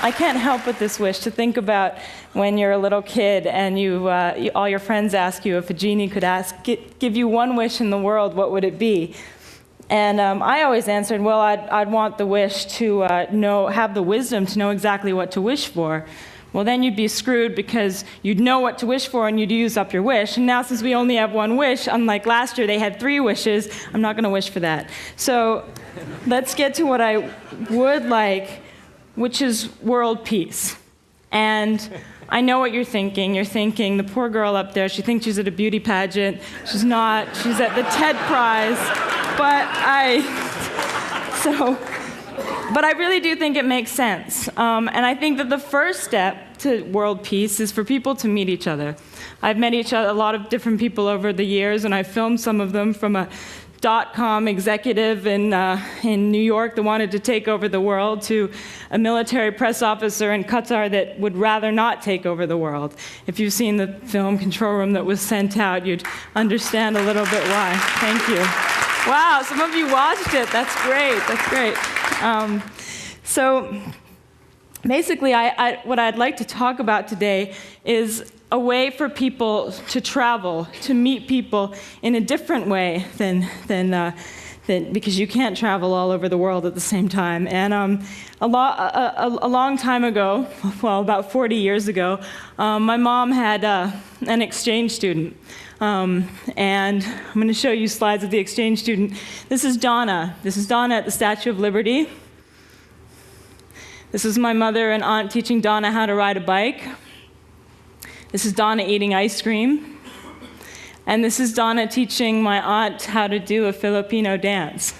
I can't help but this wish to think about when you're a little kid and all your friends ask you if a genie could give you one wish in the world, what would it be? And I always answered, well, I'd want the wish to have the wisdom to know exactly what to wish for. Well, then you'd be screwed because you'd know what to wish for and you'd use up your wish. And now since we only have one wish, unlike last year they had 3 wishes, I'm not going to wish for that. So let's get to what I would like, which is world peace. And I know what you're thinking. You're thinking, the poor girl up there, she thinks she's at a beauty pageant. She's not. She's at the TEDPrize. But I really do think it makes sense. And I think that the first step to world peace is for people to meet each other. I've met a lot of different people over the years, and I've filmed some of them, from a .com executive in New York that wanted to take over the world to a military press officer in Qatar that would rather not take over the world. If you've seen the film Control Room that was sent out, you'd understand a little bit why. Thank you. Wow, some of you watched it. That's great. That's great. So basically, what I'd like to talk about today is a way for people to travel, to meet people in a different way than because you can't travel all over the world at the same time. And a long time ago, well, about 40 years ago, my mom had an exchange student. And I'm going to show you slides of the exchange student. This is Donna. This is Donna at the Statue of Liberty. This is my mother and aunt teaching Donna how to ride a bike. This is Donna eating ice cream. And this is Donna teaching my aunt how to do a Filipino dance.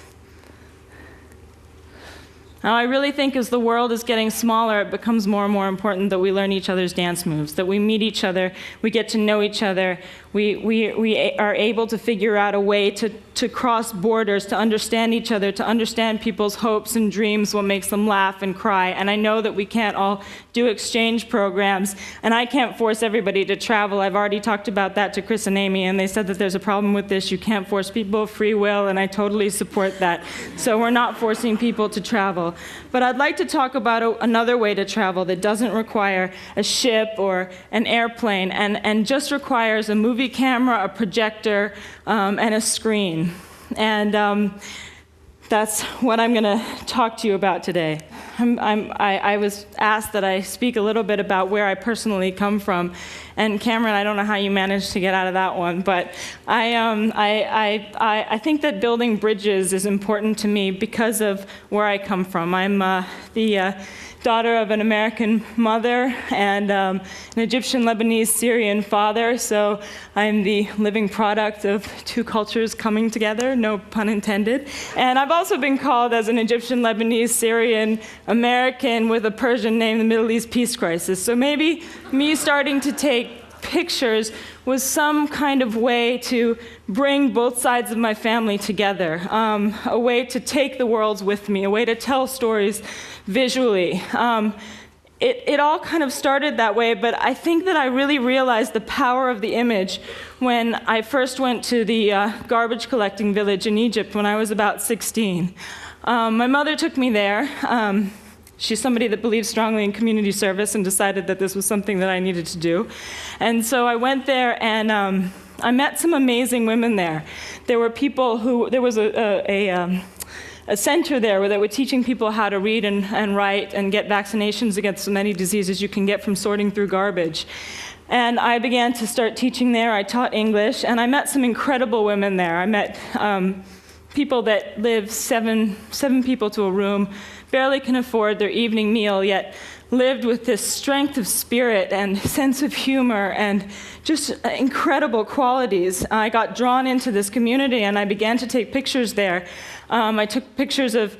Now, I really think as the world is getting smaller, it becomes more and more important that we learn each other's dance moves, that we meet each other, we get to know each other, we are able to figure out a way to cross borders, to understand each other, to understand people's hopes and dreams, what makes them laugh and cry. And I know that we can't all do exchange programs, and I can't force everybody to travel. I've already talked about that to Chris and Amy, and they said that there's a problem with this. You can't force people free will, and I totally support that. So we're not forcing people to travel. But I'd like to talk about another way to travel that doesn't require a ship or an airplane and just requires a movie camera, a projector, and a screen. And that's what I'm going to talk to you about today. I was asked that I speak a little bit about where I personally come from. And Cameron, I don't know how you managed to get out of that one, but I think that building bridges is important to me because of where I come from. I'm the daughter of an American mother and an Egyptian, Lebanese, Syrian father, so I'm the living product of 2 cultures coming together, no pun intended. And I've also been called as an Egyptian, Lebanese, Syrian, American with a Persian name, the Middle East Peace Crisis. So maybe me starting to take pictures was some kind of way to bring both sides of my family together, a way to take the worlds with me, a way to tell stories visually. It all kind of started that way, but I think that I really realized the power of the image when I first went to the garbage collecting village in Egypt when I was about 16. My mother took me there. She's somebody that believes strongly in community service and decided that this was something that I needed to do. And so I went there and I met some amazing women there. There were people there was a center there where they were teaching people how to read and write and get vaccinations against so many diseases you can get from sorting through garbage. And I began to start teaching there. I taught English, and I met some incredible women there. I met people that live seven people to a room, barely can afford their evening meal, yet lived with this strength of spirit and sense of humor and just incredible qualities. I got drawn into this community and I began to take pictures there. I took pictures of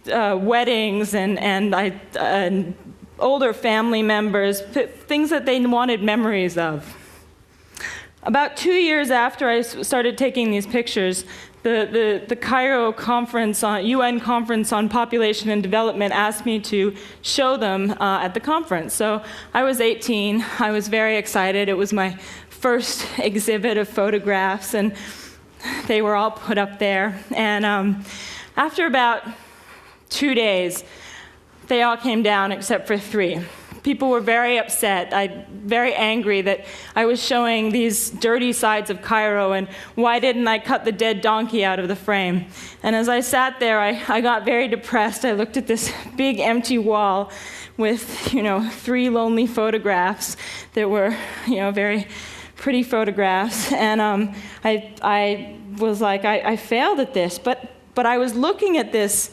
weddings and older family members, things that they wanted memories of. About 2 years after I started taking these pictures, the Cairo conference, UN conference on population and development asked me to show them at the conference. So I was 18, I was very excited. It was my first exhibit of photographs, and they were all put up there. And after about 2 days, they all came down except for 3. People were very upset, very angry that I was showing these dirty sides of Cairo, and why didn't I cut the dead donkey out of the frame? And as I sat there, I got very depressed. I looked at this big empty wall with, 3 lonely photographs that were, very pretty photographs. And I was like, I failed at this. But I was looking at this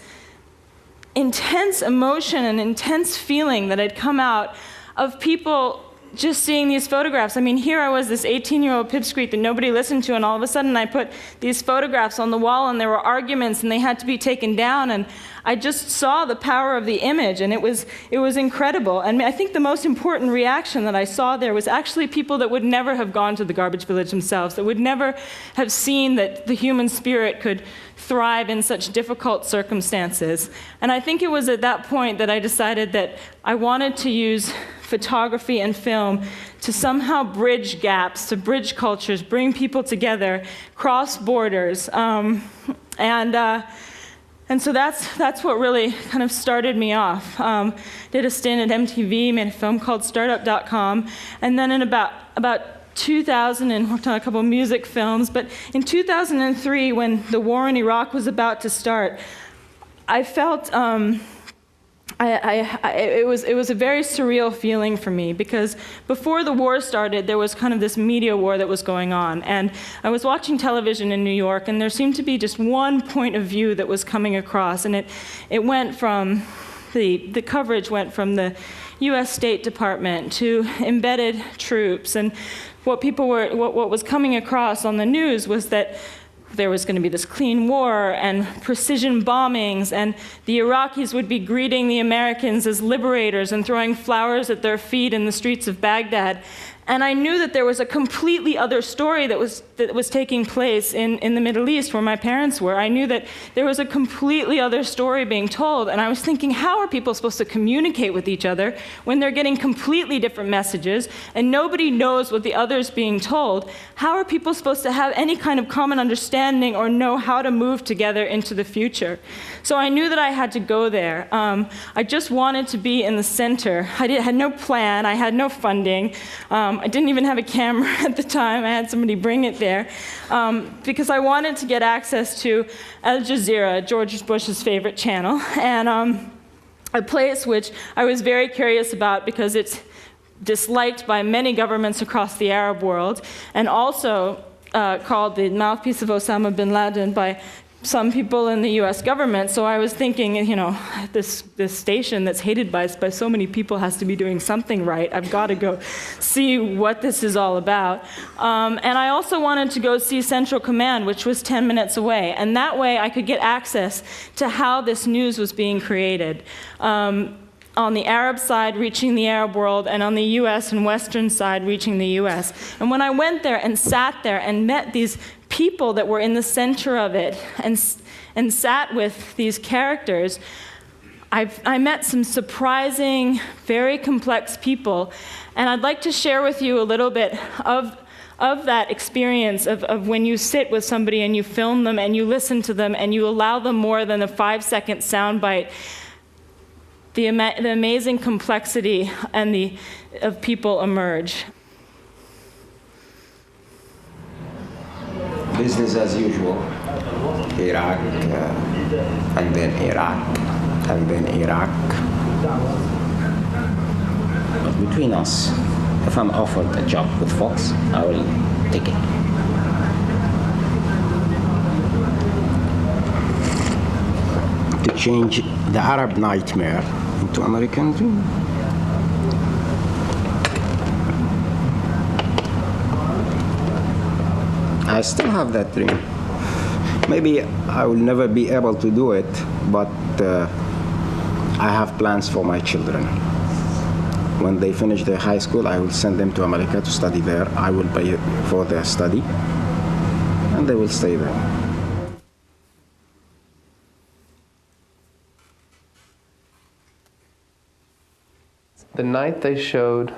intense emotion and intense feeling that had come out of people just seeing these photographs. I mean, here I was, this 18-year-old pipsqueak that nobody listened to, and all of a sudden I put these photographs on the wall, and there were arguments, and they had to be taken down, and I just saw the power of the image, and it was incredible. And I think the most important reaction that I saw there was actually people that would never have gone to the garbage village themselves, that would never have seen that the human spirit could thrive in such difficult circumstances. And I think it was at that point that I decided that I wanted to use photography and film to somehow bridge gaps, to bridge cultures, bring people together, cross borders. And so that's what really kind of started me off. Did a stint at MTV, made a film called Startup.com, and then in about 2000, and worked on a couple of music films. But in 2003, when the war in Iraq was about to start, I felt it was a very surreal feeling for me, because before the war started, there was kind of this media war that was going on. And I was watching television in New York, and there seemed to be just one point of view that was coming across. And it went from, the coverage went from the US State Department to embedded troops. And what was coming across on the news was that there was going to be this clean war and precision bombings, and the Iraqis would be greeting the Americans as liberators and throwing flowers at their feet in the streets of Baghdad. And I knew that there was a completely other story that was taking place in the Middle East, where my parents were. I knew that there was a completely other story being told, and I was thinking, how are people supposed to communicate with each other when they're getting completely different messages and nobody knows what the other's being told? How are people supposed to have any kind of common understanding or know how to move together into the future? So I knew that I had to go there. I just wanted to be in the center. I had no plan. I had no funding. I didn't even have a camera at the time. I had somebody bring it there, because I wanted to get access to Al Jazeera, George Bush's favorite channel, and a place which I was very curious about because it's disliked by many governments across the Arab world, and also called the mouthpiece of Osama bin Laden by some people in the US government. So I was thinking, this station that's hated by so many people has to be doing something right. I've got to go see what this is all about. And I also wanted to go see Central Command, which was 10 minutes away. And that way I could get access to how this news was being created. On the Arab side, reaching the Arab world, and on the US and Western side, reaching the US. And when I went there and sat there and met these people that were in the center of it and sat with these characters, I met some surprising, very complex people. And I'd like to share with you a little bit of that experience of when you sit with somebody and you film them and you listen to them and you allow them more than a 5-second soundbite. The amazing complexity of people emerge. Business as usual. Iraq, and then Iraq, and then Iraq. But between us, if I'm offered a job with Fox, I will take it. To change the Arab nightmare into American dream. I still have that dream. Maybe I will never be able to do it, but I have plans for my children. When they finish their high school, I will send them to America to study there. I will pay for their study, and they will stay there. The night they showed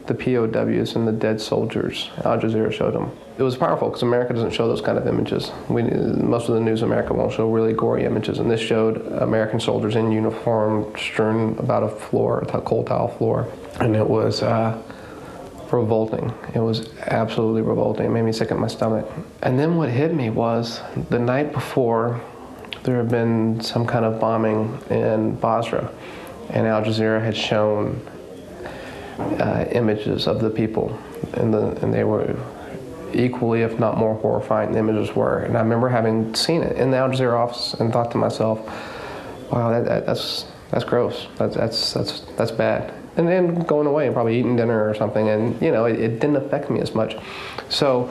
the POWs and the dead soldiers. Al Jazeera showed them. It was powerful because America doesn't show those kind of images. Most of the news in America won't show really gory images, and this showed American soldiers in uniform strewn about a floor, a coal tile floor, and it was revolting. It was absolutely revolting. It made me sick at my stomach. And then what hit me was the night before, there had been some kind of bombing in Basra, and Al Jazeera had shown images of the people, and they were equally, if not more horrifying, the images were. And I remember having seen it in the Al Jazeera office and thought to myself, wow, that's gross. That's bad. And then going away and probably eating dinner or something, and you know, it didn't affect me as much. So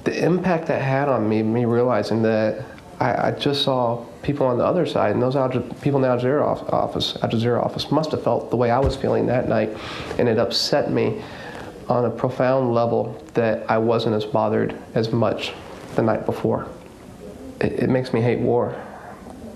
the impact that had on me realizing that I just saw people on the other side, and those people in the Al Jazeera office must have felt the way I was feeling that night, and it upset me on a profound level that I wasn't as bothered as much the night before. It makes me hate war,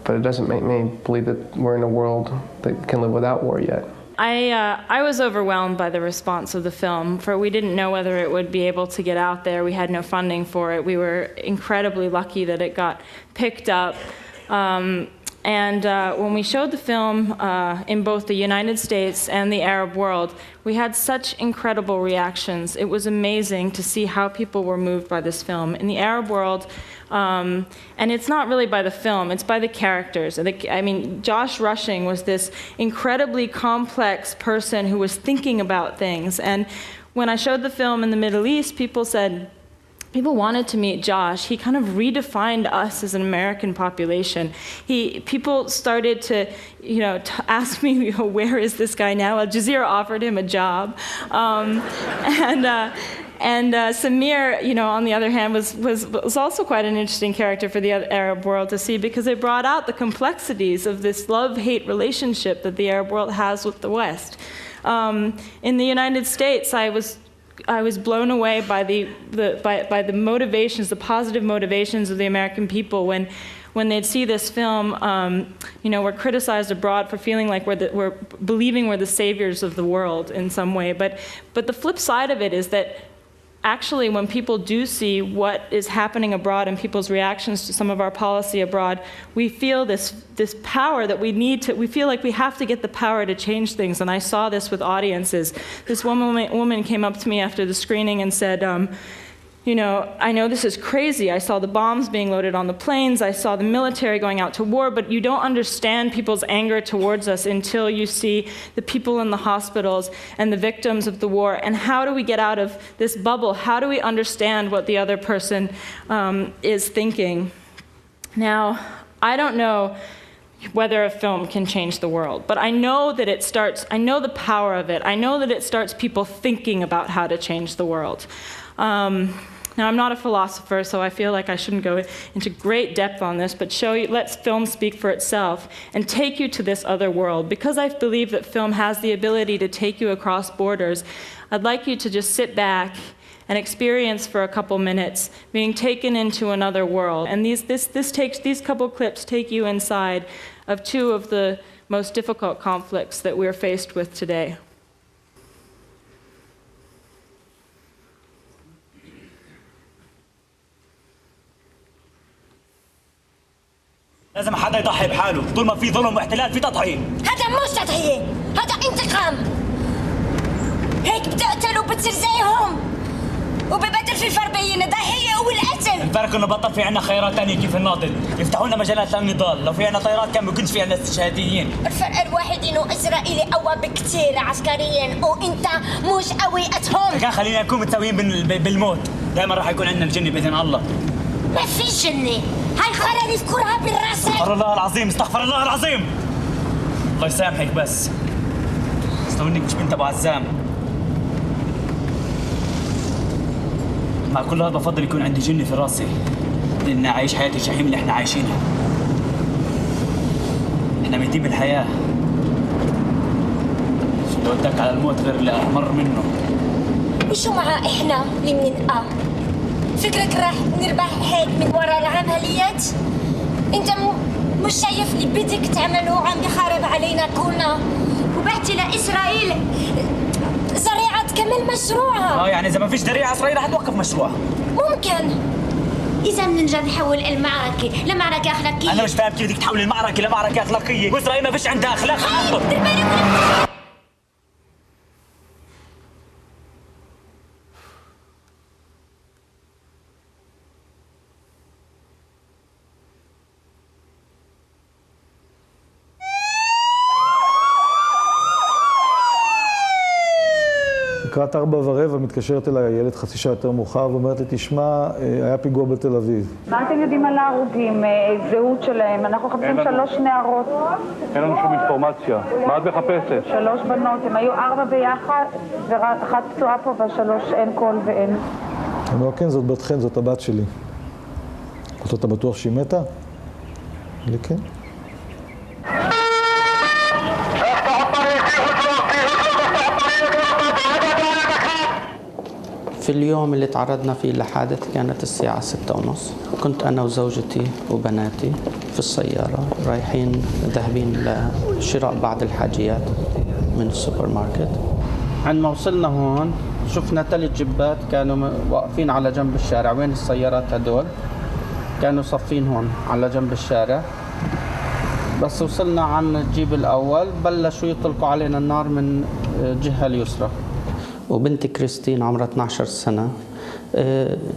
but it doesn't make me believe that we're in a world that can live without war yet. I was overwhelmed by the response of the film, for we didn't know whether it would be able to get out there. We had no funding for it. We were incredibly lucky that it got picked up. When we showed the film in both the United States and the Arab world, we had such incredible reactions. It was amazing to see how people were moved by this film. In the Arab world, and it's not really by the film, it's by the characters. I mean, Josh Rushing was this incredibly complex person who was thinking about things. And when I showed the film in the Middle East, people wanted to meet Josh. He kind of redefined us as an American population. People started to, ask me, where is this guy now? Al Jazeera offered him a job, and Samir, on the other hand, was also quite an interesting character for the Arab world to see, because it brought out the complexities of this love-hate relationship that the Arab world has with the West. In the United States, I was blown away by the motivations, the positive motivations of the American people when they'd see this film. We're criticized abroad for feeling like we're believing we're the saviors of the world in some way. But the flip side of it is that actually, when people do see what is happening abroad and people's reactions to some of our policy abroad, we feel this power that we feel like we have to get the power to change things. And I saw this with audiences. This woman came up to me after the screening and said, I know this is crazy. I saw the bombs being loaded on the planes. I saw the military going out to war, but you don't understand people's anger towards us until you see the people in the hospitals and the victims of the war. And how do we get out of this bubble? How do we understand what the other person is thinking? Now, I don't know whether a film can change the world, but I know that I know the power of it. I know that it starts people thinking about how to change the world. Now, I'm not a philosopher, so I feel like I shouldn't go into great depth on this, but let film speak for itself and take you to this other world. Because I believe that film has the ability to take you across borders, I'd like you to just sit back and experience for a couple minutes being taken into another world. And these couple clips take you inside of two of the most difficult conflicts that we're faced with today. لازم حدا يضحي بحاله، طول ما في ظلم واحتلال في تضحية. هذا مش تضحية، هذا انتقام. هيك بتقتل وبتصير زيهم. وببدل في الفرق بين الضحية والقتل. الفرق انه بطل في عنا خيارات ثانية كيف الناضل، يفتحوا لنا مجالات للنضال، لو في عنا طيارات كان ما كنش في عنا استشهاديين. الفرق الواحد انه اسرائيلي قوى بكثير عسكريا وانت مش قوي قدهم. كان خلينا نكون متساويين بالموت، دائما راح يكون عندنا الجنة بإذن الله. ما في جنة، هاي خرا يذكرها بالراسك. استغفر الله العظيم، استغفر الله العظيم. الله يسامحك بس. استوى انك مش بنت ابو عزام. مع كل هذا بفضل يكون عندي جنة في راسي، لأني أعيش حياة الجحيم اللي إحنا عايشينها. إحنا ميتين بالحياة. شو اللي وداك على الموت غير اللي أمر منه؟ وشو مع إحنا اللي بننقى؟ فكرك راح نربح هيك من وراء العمليات؟ أنت مش شايف اللي بدك تعمله عم بيخرب علينا كلنا، وبحكي لإسرائيل ذريعة تكمل مشروعها. يعني إذا ما فيش دريعة إسرائيل رح توقف مشروعها. ممكن إذا بنرجع نحول المعركة لمعركة أخلاقية. أنا مش فاهم كيف بدك تحول المعركة لمعركة أخلاقية وإسرائيل ما فيش عندها أخلاق. לקראת 4:15 מתקשרת אליי הילד חצי שעה יותר מאוחר ואומרת לי, תשמע, היה פיגוע בתל אביב. מה אתם יודעים על ההרוגים, זהות שלהם? אנחנו מחפשים 3 נערות. אין לנו שום אינפורמציה. מה את מחפשת? 3 בנות, הם היו 4 ביחד, ואחת פצועה פה וה3 אין קול ואין. אני אומר, כן, זאת בת חן, זאת הבת שלי. אתה בטוח שהיא מתה? לי כן. في اليوم اللي تعرضنا فيه لحادث كانت الساعة 6:30. كنت أنا وزوجتي وبناتي في السيارة رايحين ذاهبين لشراء بعض الحاجيات من السوبر ماركت. عندما وصلنا هون شفنا 3 جبات كانوا واقفين على جنب الشارع. وين السيارات هدول؟ كانوا صفين هون على جنب الشارع. بس وصلنا عن الجيب الأول بلشوا يطلقوا علينا النار من الجهة اليسرى. وبنتي كريستين عمرها 12 سنة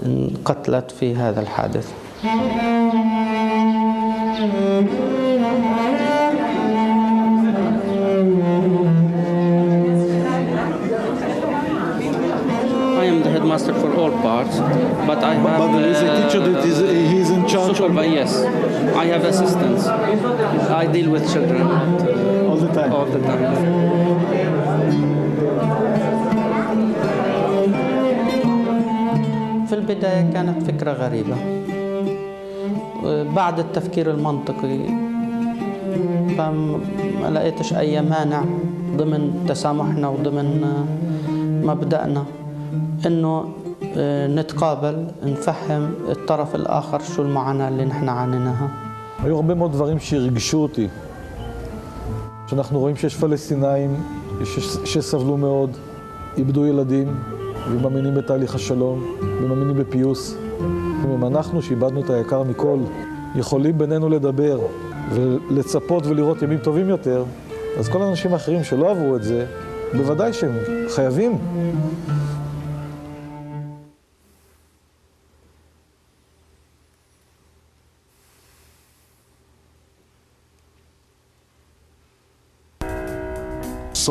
انقتلت في هذا الحادث. I am the headmaster for all parts, but I have. But there is a teacher that he's in charge of. Yes, I have assistants. I deal with children all the time. All the time. في البداية كانت فكرة غريبة. بعد التفكير المنطقي فما لقيتش أي مانع ضمن تسامحنا وضمن مبدأنا إنه نتقابل نفهم الطرف الآخر شو المعاناة اللي نحن עانيناها. היו הרבה מאוד דברים שהרגשו אותי. שאנחנו רואים שיש פלסטינאים שסבלו מאוד, איבדו ילדים, ומאמינים בתהליך השלום, ומאמינים בפיוס. אם אנחנו שאיבדנו את היקר מכל, יכולים בינינו לדבר ולצפות ולראות ימים טובים יותר, אז כל האנשים האחרים שלא עברו את זה, בוודאי שהם חייבים.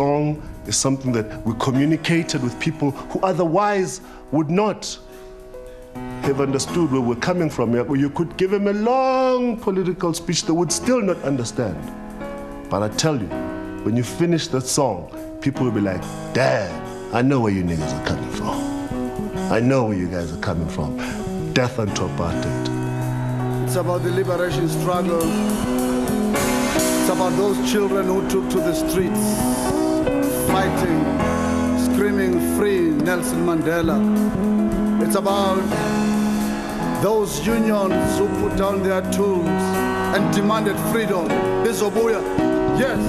Song is something that we communicated with people who otherwise would not have understood where we're coming from. You could give them a long political speech, they would still not understand. But I tell you, when you finish that song, people will be like, damn, I know where you niggas are coming from. I know where you guys are coming from. Death unto apartheid. It's about the liberation struggle. It's about those children who took to the streets, fighting, screaming, free Nelson Mandela. It's about those unions who put down their tools and demanded freedom. This Obuya, yes,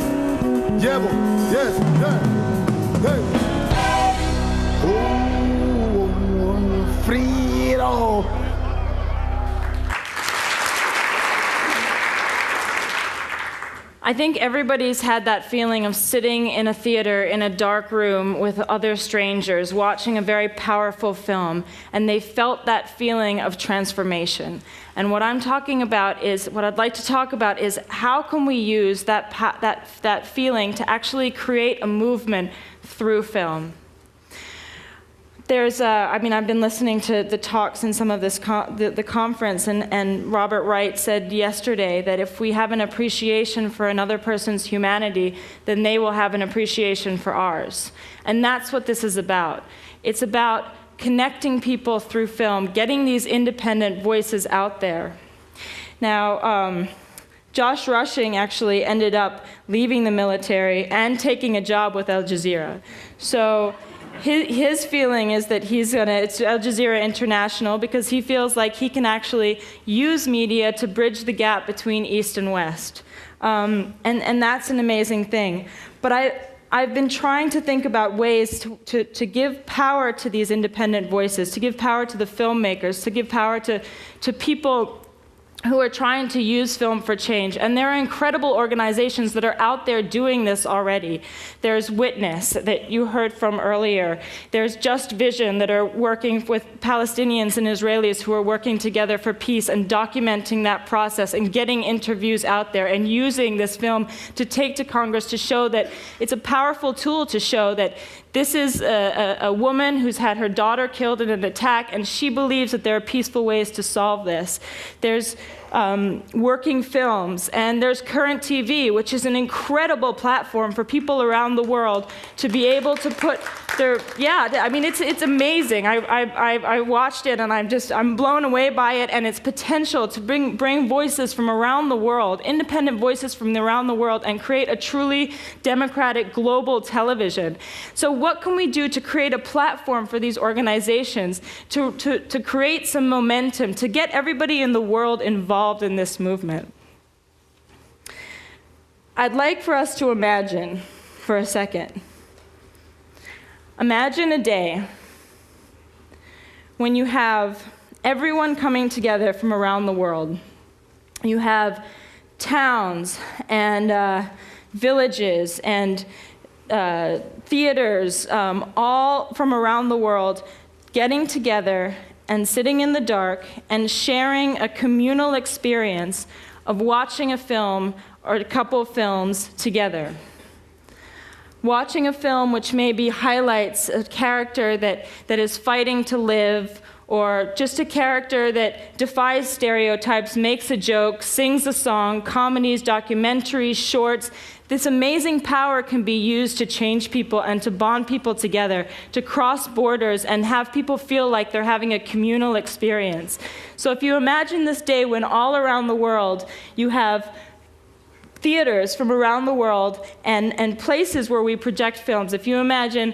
Yebo, yes, yes, hey. Oh, freedom. I think everybody's had that feeling of sitting in a theater in a dark room with other strangers watching a very powerful film, and they felt that feeling of transformation. And what I'm talking about is, what I'd like to talk about is how can we use that feeling to actually create a movement through film. I've been listening to the talks in some of this the conference, and Robert Wright said yesterday that if we have an appreciation for another person's humanity, then they will have an appreciation for ours. And that's what this is about. It's about connecting people through film, getting these independent voices out there. Now, Josh Rushing actually ended up leaving the military and taking a job with Al Jazeera. So his feeling is that it's Al Jazeera International because he feels like he can actually use media to bridge the gap between East and West. And that's an amazing thing. But I've been trying to think about ways to give power to these independent voices, to give power to the filmmakers, to give power to people who are trying to use film for change. And there are incredible organizations that are out there doing this already. There's Witness, that you heard from earlier. There's Just Vision, that are working with Palestinians and Israelis who are working together for peace and documenting that process and getting interviews out there and using this film to take to Congress to show that it's a powerful tool to show that this is a woman who's had her daughter killed in an attack, and she believes that there are peaceful ways to solve this. There's Working Films, and there's Current TV, which is an incredible platform for people around the world to be able to put their, I mean, it's amazing. I watched it, and I'm blown away by it and its potential to bring voices from around the world, independent voices from around the world, and create a truly democratic global television. So what can we do to create a platform for these organizations, to create some momentum, to get everybody in the world involved in this movement? I'd like for us to imagine for a second. Imagine a day when you have everyone coming together from around the world. You have towns and villages and theaters, all from around the world, getting together and sitting in the dark and sharing a communal experience of watching a film or a couple of films together. Watching a film which maybe highlights a character that is fighting to live, or just a character that defies stereotypes, makes a joke, sings a song, comedies, documentaries, shorts. This amazing power can be used to change people and to bond people together, to cross borders and have people feel like they're having a communal experience. So if you imagine this day when all around the world you have theaters from around the world and places where we project films. If you imagine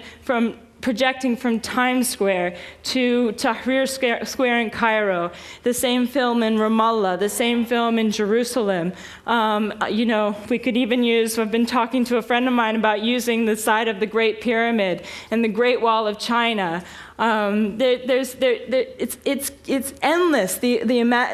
projecting from Times Square to Tahrir Square in Cairo, the same film in Ramallah, the same film in Jerusalem. You know, we could even use, I've been talking to a friend of mine about using the side of the Great Pyramid and the Great Wall of China. It's endless,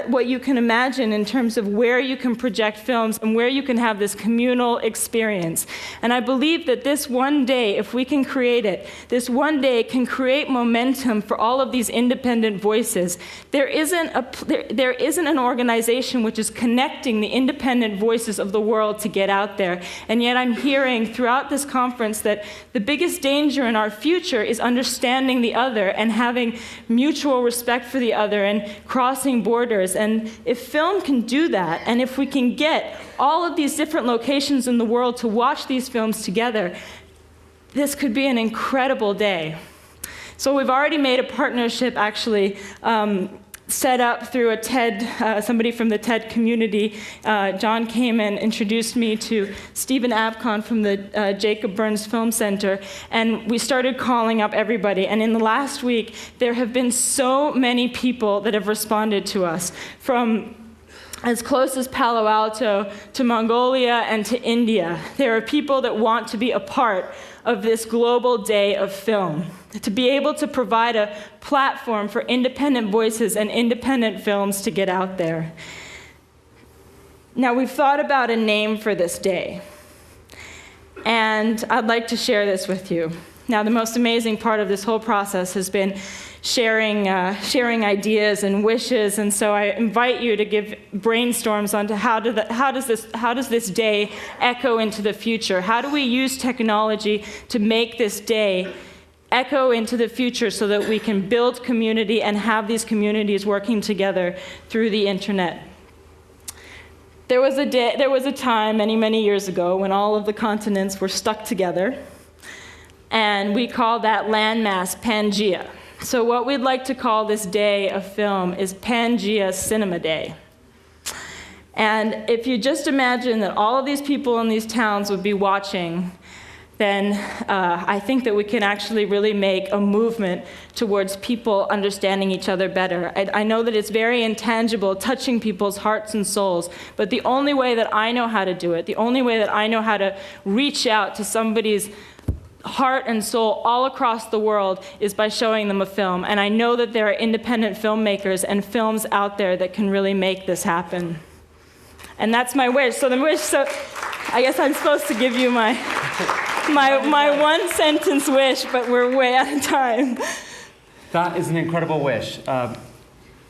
what you can imagine in terms of where you can project films and where you can have this communal experience. And I believe that this one day, if we can create it, this one day can create momentum for all of these independent voices. There isn't an organization which is connecting the independent voices of the world to get out there. And yet I'm hearing throughout this conference that the biggest danger in our future is understanding the other and having mutual respect for the other and crossing borders. And if film can do that, and if we can get all of these different locations in the world to watch these films together, this could be an incredible day. So we've already made a partnership, actually, set up through a TED, somebody from the TED community. John came and introduced me to Stephen Avcon from the Jacob Burns Film Center, and we started calling up everybody. And in the last week, there have been so many people that have responded to us, from as close as Palo Alto to Mongolia and to India. There are people that want to be a part of this global day of film, to be able to provide a platform for independent voices and independent films to get out there. Now, we've thought about a name for this day, and I'd like to share this with you. Now, the most amazing part of this whole process has been sharing ideas and wishes, and so I invite you to give brainstorms onto how does this day echo into the future? How do we use technology to make this day echo into the future so that we can build community and have these communities working together through the internet? There was a time many, many years ago when all of the continents were stuck together, and we called that landmass Pangea. So what we'd like to call this day of film is Pangea Cinema Day. And if you just imagine that all of these people in these towns would be watching, then I think that we can actually really make a movement towards people understanding each other better. I know that it's very intangible, touching people's hearts and souls, but the only way that I know how to do it, the only way that I know how to reach out to somebody's heart and soul all across the world is by showing them a film. And I know that there are independent filmmakers and films out there that can really make this happen. And that's my wish. So the wish, so I guess I'm supposed to give you my one sentence wish, but we're way out of time. That is an incredible wish.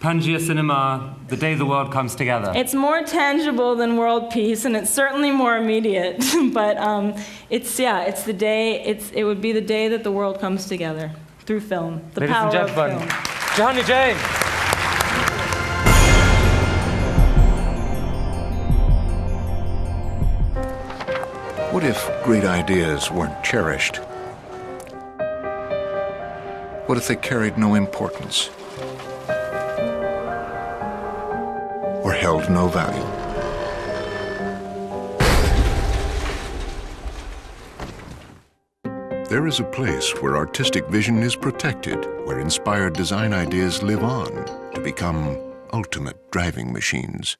Pangea Cinema, the day the world comes together. It's more tangible than world peace, and it's certainly more immediate. But it's the day. It would be the day that the world comes together through film. The Ladies power and of gentlemen, film. Jehane Noujaim. What if great ideas weren't cherished? What if they carried no importance? Or held no value? There is a place where artistic vision is protected, where inspired design ideas live on to become ultimate driving machines.